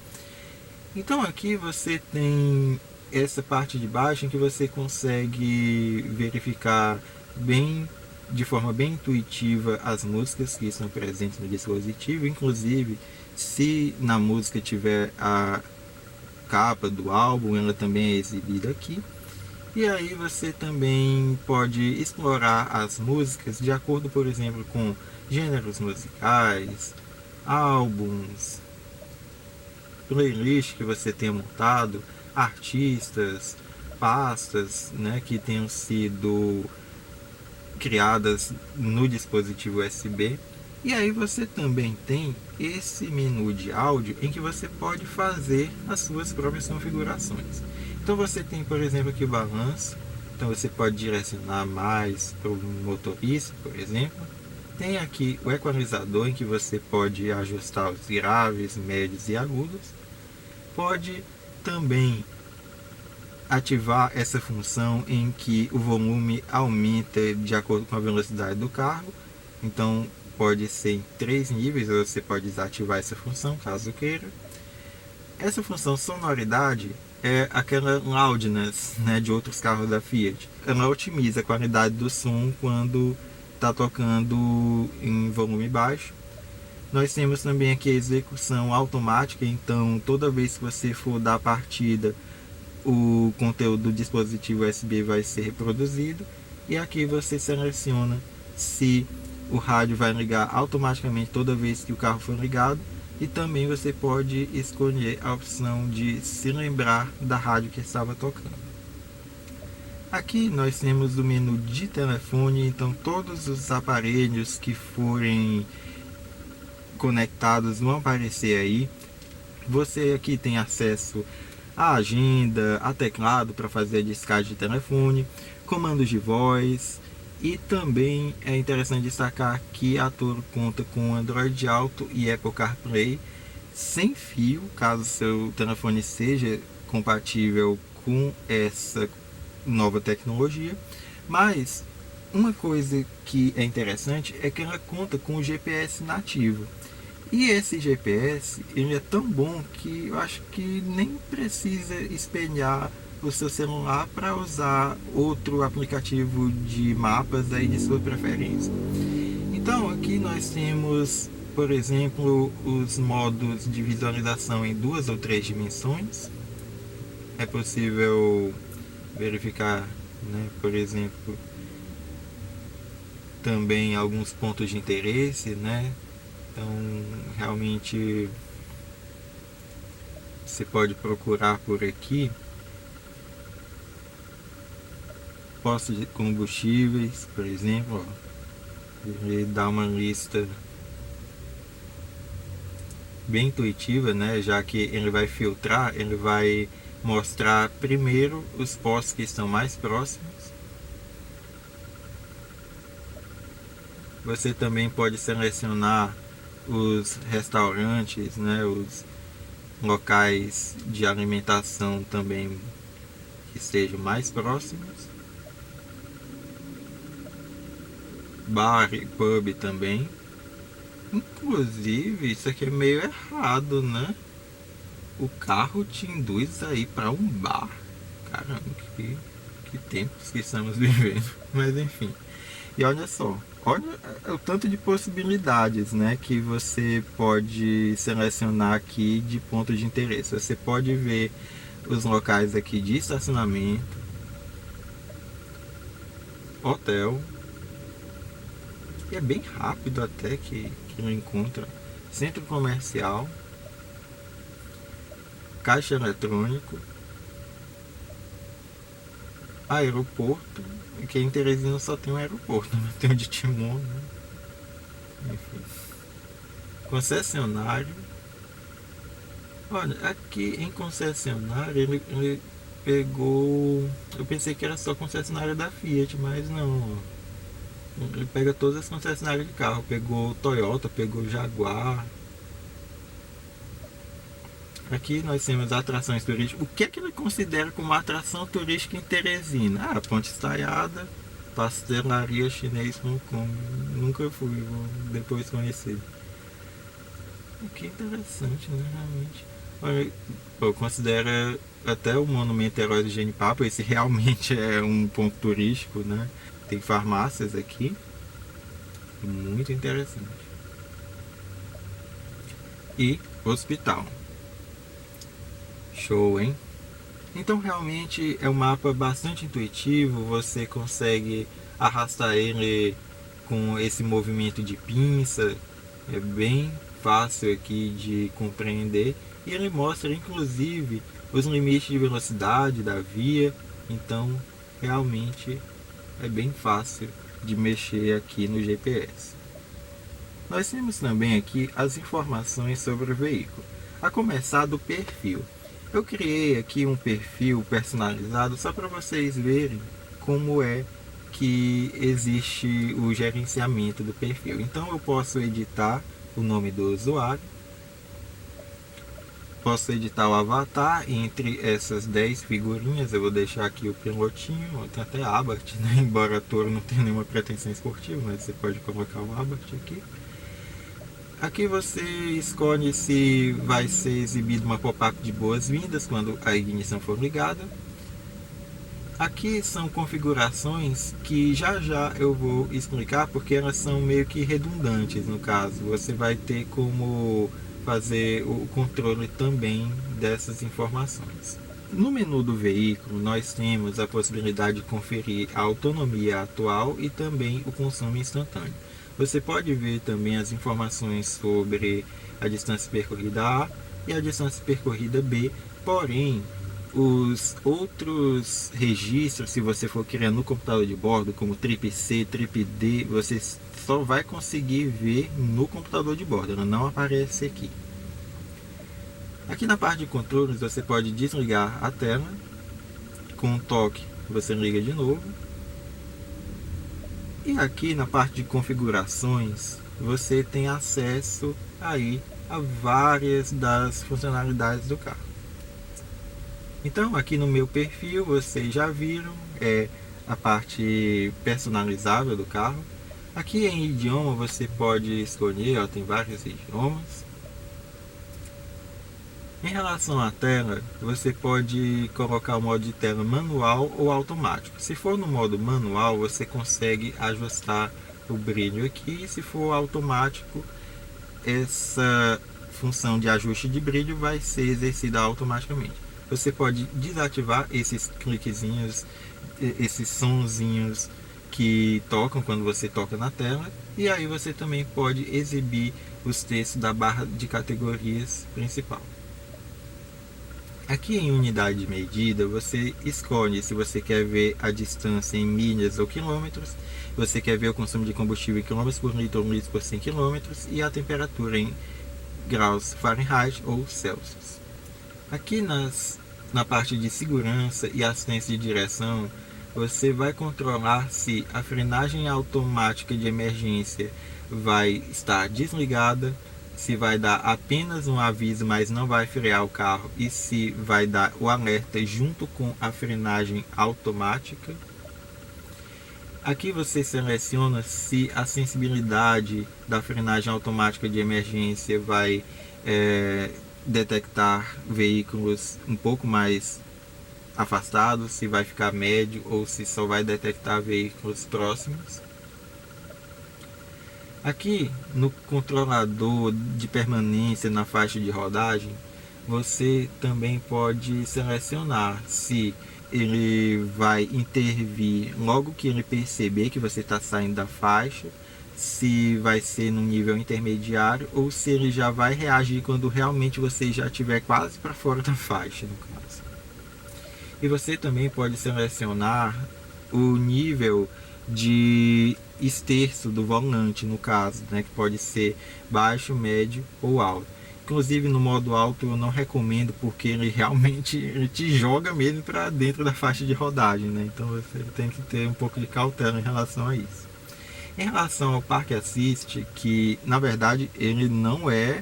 Então aqui você tem essa parte de baixo em que você consegue verificar de forma bem intuitiva as músicas que estão presentes no dispositivo. Inclusive, se na música tiver a capa do álbum, ela também é exibida aqui. E aí você também pode explorar as músicas de acordo, por exemplo, com gêneros musicais, álbuns, playlist que você tenha montado, artistas, pastas, né, que tenham sido criadas no dispositivo USB. E aí você também tem esse menu de áudio em que você pode fazer as suas próprias configurações. Então você tem, por exemplo, aqui o balanço, então você pode direcionar mais para o motorista, por exemplo. Tem aqui o equalizador, em que você pode ajustar os graves, médios e agudos. Pode também ativar essa função em que o volume aumenta de acordo com a velocidade do carro. Então pode ser em 3 níveis, ou você pode desativar essa função caso queira. Essa função sonoridade é aquela loudness, né, de outros carros da Fiat. Ela otimiza a qualidade do som quando está tocando em volume baixo. Nós temos também aqui a execução automática, então toda vez que você for dar partida, o conteúdo do dispositivo USB vai ser reproduzido. E aqui você seleciona se o rádio vai ligar automaticamente toda vez que o carro for ligado. E também você pode escolher a opção de se lembrar da rádio que estava tocando. Aqui nós temos o menu de telefone, então todos os aparelhos que forem conectados vão aparecer aí. Você aqui tem acesso à agenda, a teclado para fazer a descagem de telefone, comandos de voz, e também é interessante destacar que a Toro conta com Android Auto e Apple CarPlay sem fio, caso seu telefone seja compatível com essa nova tecnologia. Mas uma coisa que é interessante é que ela conta com o GPS nativo. E esse GPS, ele é tão bom que eu acho que nem precisa espelhar o seu celular para usar outro aplicativo de mapas aí de sua preferência. Então aqui nós temos, por exemplo, os modos de visualização em 2 ou 3 dimensões. É possível verificar, né, por exemplo, também alguns pontos de interesse, né? Então, realmente, você pode procurar por aqui postos de combustíveis, por exemplo, ó. Ele dá uma lista bem intuitiva, né? Já que ele vai filtrar, ele vai mostrar primeiro os postos que estão mais próximos. Você também pode selecionar os restaurantes, né, os locais de alimentação também que estejam mais próximos. Bar e pub também. Inclusive, isso aqui é meio errado, né? O carro te induz a ir para um bar. Caramba, que tempos que estamos vivendo. Mas enfim. E olha só, olha o tanto de possibilidades, né, que você pode selecionar aqui de ponto de interesse. Você pode ver os locais aqui de estacionamento, hotel, e é bem rápido até que não encontra, centro comercial, caixa eletrônico, aeroporto. Aqui em Teresina só tem um aeroporto, né? Tem o de Timon, né? Enfim. Concessionário. Olha, aqui em concessionário ele pegou. Eu pensei que era só concessionária da Fiat, mas não. Ele pega todas as concessionárias de carro. Pegou Toyota, pegou Jaguar. Aqui nós temos atrações turísticas. O que é que ele considera como atração turística em Teresina? Ah, Ponte Estaiada, Pastelaria Chinês Hong Kong. Nunca fui, vou depois conhecer. O que interessante, né, realmente. Olha, eu considero até o Monumento Heróis do Genipapo. Esse realmente é um ponto turístico, né? Tem farmácias aqui. Muito interessante. E hospital. Show, hein? Então realmente é um mapa bastante intuitivo. Você consegue arrastar ele com esse movimento de pinça. É bem fácil aqui de compreender. E ele mostra inclusive os limites de velocidade da via. Então realmente é bem fácil de mexer aqui no GPS. Nós temos também aqui as informações sobre o veículo. A começar do perfil. Eu criei aqui um perfil personalizado só para vocês verem como é que existe o gerenciamento do perfil. Então eu posso editar o nome do usuário, posso editar o avatar entre essas 10 figurinhas. Eu vou deixar aqui o pilotinho, tem até Abarth, né? Embora a Toro não tenha nenhuma pretensão esportiva, mas você pode colocar o Abarth aqui. Aqui você escolhe se vai ser exibido uma pop-up de boas-vindas quando a ignição for ligada. Aqui são configurações que já eu vou explicar, porque elas são meio que redundantes no caso. Você vai ter como fazer o controle também dessas informações. No menu do veículo nós temos a possibilidade de conferir a autonomia atual e também o consumo instantâneo. Você pode ver também as informações sobre a distância percorrida A e a distância percorrida B, porém os outros registros, se você for criar no computador de bordo, como trip C, trip D, você só vai conseguir ver no computador de bordo, ela não aparece aqui. Aqui na parte de controles você pode desligar a tela, com um toque você liga de novo. E aqui na parte de configurações você tem acesso aí a várias das funcionalidades do carro. Então aqui no meu perfil vocês já viram a parte personalizável do carro. Aqui em idioma você pode escolher, ó, tem vários idiomas. Em relação à tela, você pode colocar o modo de tela manual ou automático. Se for no modo manual, você consegue ajustar o brilho aqui. Se for automático, essa função de ajuste de brilho vai ser exercida automaticamente. Você pode desativar esses cliquezinhos, esses sonzinhos que tocam quando você toca na tela. E aí você também pode exibir os textos da barra de categorias principal. Aqui em unidade de medida, você escolhe se você quer ver a distância em milhas ou quilômetros, você quer ver o consumo de combustível em quilômetros por litro ou litros por 100 quilômetros e a temperatura em graus Fahrenheit ou Celsius. Aqui na parte de segurança e assistência de direção, você vai controlar se a frenagem automática de emergência vai estar desligada, se vai dar apenas um aviso, mas não vai frear o carro, e se vai dar o alerta junto com a frenagem automática. Aqui você seleciona se a sensibilidade da frenagem automática de emergência vai detectar veículos um pouco mais afastados, se vai ficar médio ou se só vai detectar veículos próximos. Aqui no controlador de permanência na faixa de rodagem, você também pode selecionar se ele vai intervir logo que ele perceber que você está saindo da faixa, se vai ser no nível intermediário ou se ele já vai reagir quando realmente você já estiver quase para fora da faixa, no caso. E você também pode selecionar o nível de esterço do volante, no caso, né, que pode ser baixo, médio ou alto. Inclusive no modo alto eu não recomendo, porque ele realmente te joga mesmo para dentro da faixa de rodagem, né? Então você tem que ter um pouco de cautela em relação a isso. Em relação ao Park Assist, que na verdade ele não é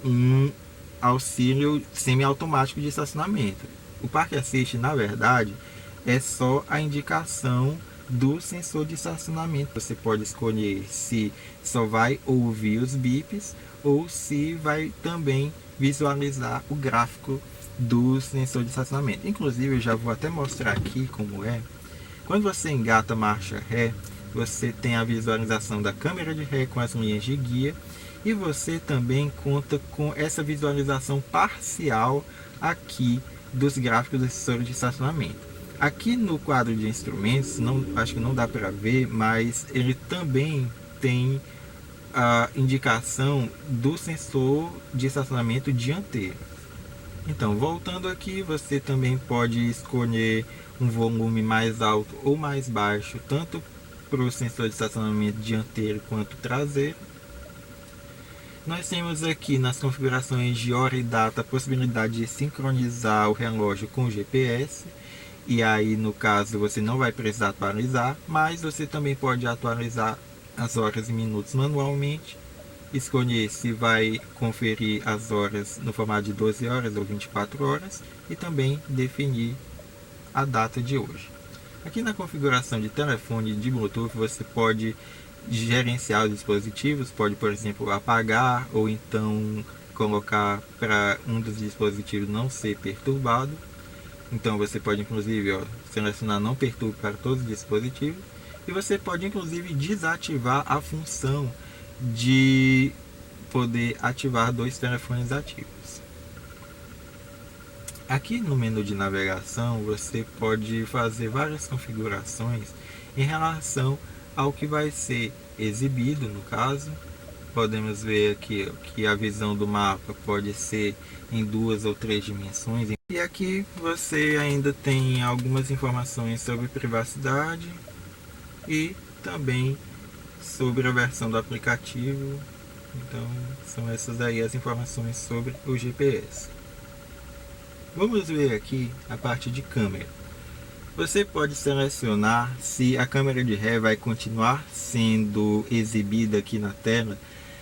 um auxílio semiautomático de estacionamento. O Park Assist, na verdade, é só a indicação do sensor de estacionamento. Você pode escolher se só vai ouvir os bips ou se vai também visualizar o gráfico do sensor de estacionamento. Inclusive eu já vou até mostrar aqui como é. Quando você engata a marcha ré, você tem a visualização da câmera de ré com as linhas de guia, e você também conta com essa visualização parcial aqui dos gráficos do sensor de estacionamento. Aqui no quadro de instrumentos, acho que não dá para ver, mas ele também tem a indicação do sensor de estacionamento dianteiro. Então, voltando aqui, você também pode escolher um volume mais alto ou mais baixo, tanto para o sensor de estacionamento dianteiro quanto traseiro. Nós temos aqui nas configurações de hora e data a possibilidade de sincronizar o relógio com o GPS. E aí, no caso, você não vai precisar atualizar, mas você também pode atualizar as horas e minutos manualmente, escolher se vai conferir as horas no formato de 12 horas ou 24 horas e também definir a data de hoje. Aqui na configuração de telefone de Bluetooth, você pode gerenciar os dispositivos, pode, por exemplo, apagar ou então colocar para um dos dispositivos não ser perturbado. Então você pode inclusive selecionar não perturbe para todos os dispositivos, e você pode inclusive desativar a função de poder ativar 2 telefones ativos. Aqui no menu de navegação você pode fazer várias configurações em relação ao que vai ser exibido. No caso, podemos ver aqui que a visão do mapa pode ser em 2 ou 3 dimensões. E aqui você ainda tem algumas informações sobre privacidade e também sobre a versão do aplicativo. Então são essas aí as informações sobre o GPS. Vamos ver aqui a parte de câmera. Você pode selecionar se a câmera de ré vai continuar sendo exibida aqui na tela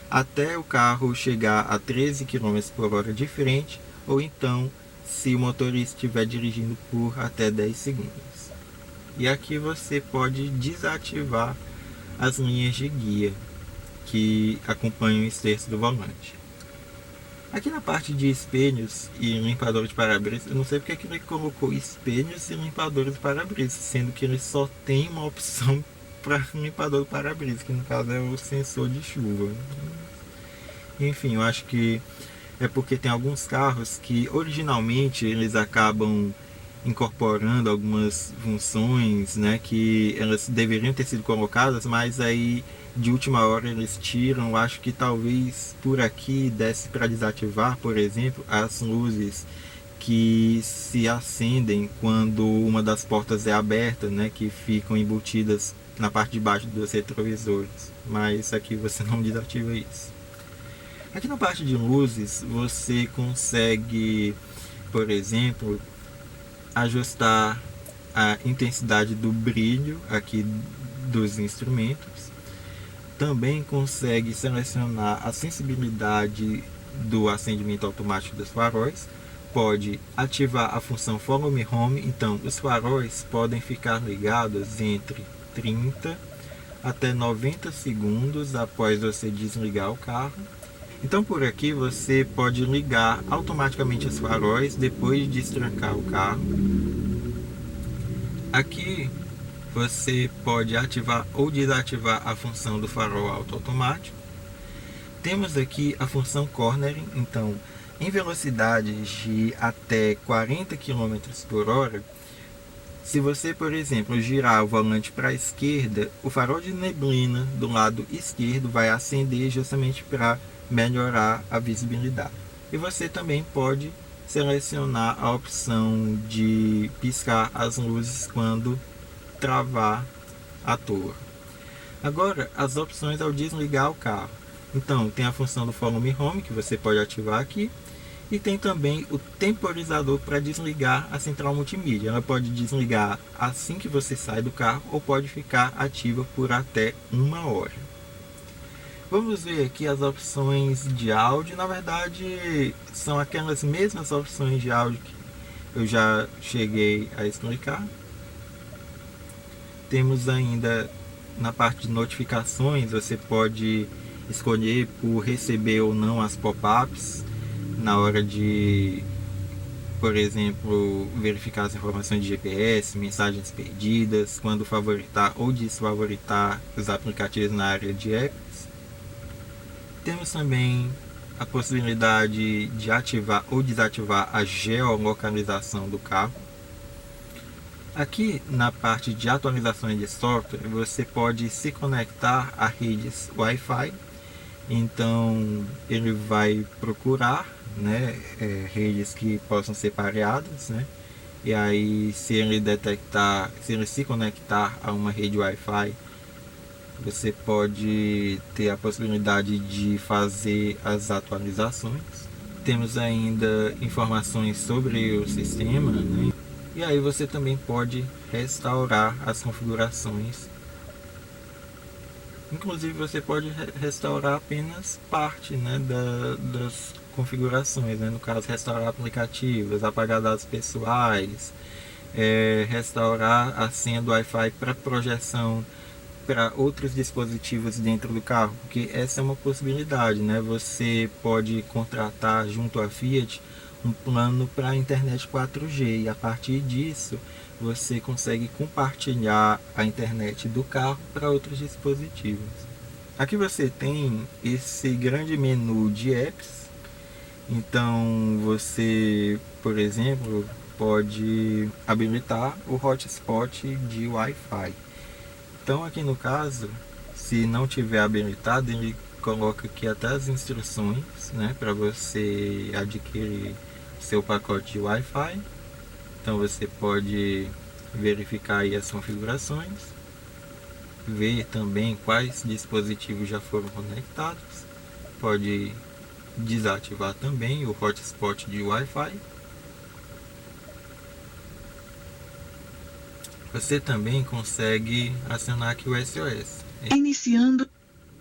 até o carro chegar a 13 km por hora de frente, ou então se o motorista estiver dirigindo por até 10 segundos. E aqui você pode desativar as linhas de guia que acompanham o esterço do volante. Aqui na parte de espelhos e limpador de para-brisa, eu não sei porque que ele colocou espelhos e limpadores de para-brisa, sendo que ele só tem uma opção para limpador de para-brisa, que no caso é o sensor de chuva. Enfim, eu acho que é porque tem alguns carros que originalmente eles acabam incorporando algumas funções, né, que elas deveriam ter sido colocadas, mas aí de última hora eles tiram. Eu acho que talvez por aqui desse para desativar, por exemplo, as luzes que se acendem quando uma das portas é aberta, né, que ficam embutidas na parte de baixo dos retrovisores, mas aqui você não desativa isso. Aqui na parte de luzes você consegue, por exemplo, ajustar a intensidade do brilho aqui dos instrumentos. Também consegue selecionar a sensibilidade do acendimento automático dos faróis. Pode ativar a função Follow Me Home, então os faróis podem ficar ligados entre 30 até 90 segundos após você desligar o carro. Então por aqui você pode ligar automaticamente os faróis depois de destrancar o carro. Aqui você pode ativar ou desativar a função do farol automático. Temos aqui a função Cornering, então em velocidades de até 40 km por hora, se você, por exemplo, girar o volante para a esquerda, o farol de neblina do lado esquerdo vai acender justamente para melhorar a visibilidade. E você também pode selecionar a opção de piscar as luzes quando travar à toa. Agora, as opções ao desligar o carro. Então, tem a função do Follow Me Home, que você pode ativar aqui. E tem também o temporizador para desligar a central multimídia. Ela pode desligar assim que você sai do carro ou pode ficar ativa por até 1 hora. Vamos ver aqui as opções de áudio. Na verdade, são aquelas mesmas opções de áudio que eu já cheguei a explicar. Temos ainda na parte de notificações, você pode escolher por receber ou não as pop-ups na hora de, por exemplo, verificar as informações de GPS, mensagens perdidas, quando favoritar ou desfavoritar os aplicativos na área de apps. Temos também a possibilidade de ativar ou desativar a geolocalização do carro. Aqui na parte de atualizações de software, você pode se conectar a redes Wi-Fi. Então ele vai procurar, né, redes que possam ser pareadas, né? E aí se ele se conectar a uma rede Wi-Fi, você pode ter a possibilidade de fazer as atualizações. Temos ainda informações sobre o sistema, né? E aí você também pode restaurar as configurações. Inclusive você pode restaurar apenas parte, né, das configurações, né? No caso, restaurar aplicativos, apagar dados pessoais, restaurar a senha do Wi-Fi para projeção para outros dispositivos dentro do carro, porque essa é uma possibilidade, né? Você pode contratar junto à Fiat um plano para a internet 4G e a partir disso você consegue compartilhar a internet do carro para outros dispositivos. Aqui você tem esse grande menu de apps. Então você, por exemplo, pode habilitar o hotspot de Wi-Fi. Então aqui no caso, se não tiver habilitado, ele coloca aqui até as instruções, né, para você adquirir seu pacote de Wi-Fi. Então você pode verificar aí as configurações. ver também quais dispositivos já foram conectados. Pode desativar também o hotspot de Wi-Fi. Você também consegue acionar aqui o SOS. Iniciando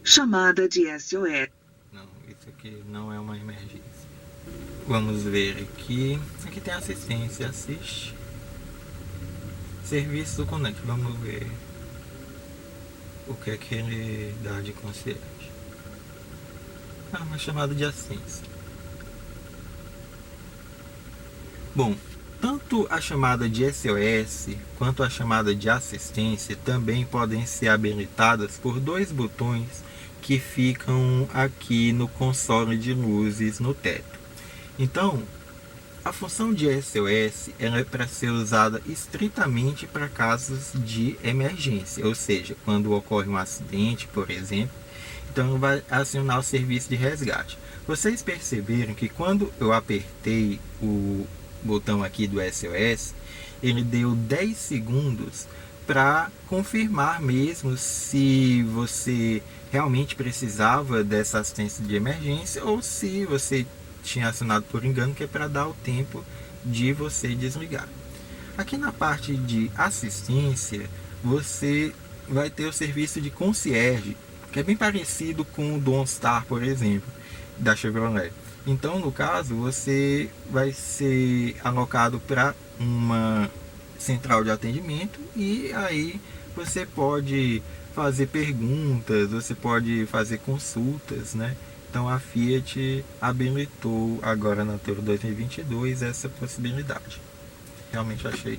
chamada de SOS. Não, isso aqui não é uma emergência. Vamos ver aqui. Aqui tem assistência, assiste. Serviço do Conect, vamos ver o que é que ele dá de concierge. Uma chamada de assistência. Bom, tanto a chamada de SOS quanto a chamada de assistência também podem ser habilitadas por dois botões que ficam aqui no console de luzes no teto. Então, a função de SOS ela é para ser usada estritamente para casos de emergência, ou seja, quando ocorre um acidente, por exemplo, então vai acionar o serviço de resgate. Vocês perceberam que quando eu apertei o botão aqui do SOS, ele deu 10 segundos para confirmar mesmo se você realmente precisava dessa assistência de emergência ou se você tinha acionado por engano, que é para dar o tempo de você desligar. Aqui na parte de assistência, você vai ter o serviço de concierge, que é bem parecido com o do OnStar, por exemplo, da Chevrolet. Então, no caso, você vai ser alocado para uma central de atendimento e aí você pode fazer perguntas, você pode fazer consultas, né? Então a Fiat habilitou agora na Toro 2022 essa possibilidade. Realmente achei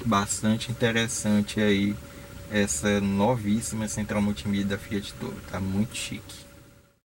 bastante interessante aí essa novíssima central multimídia da Fiat Toro, tá muito chique.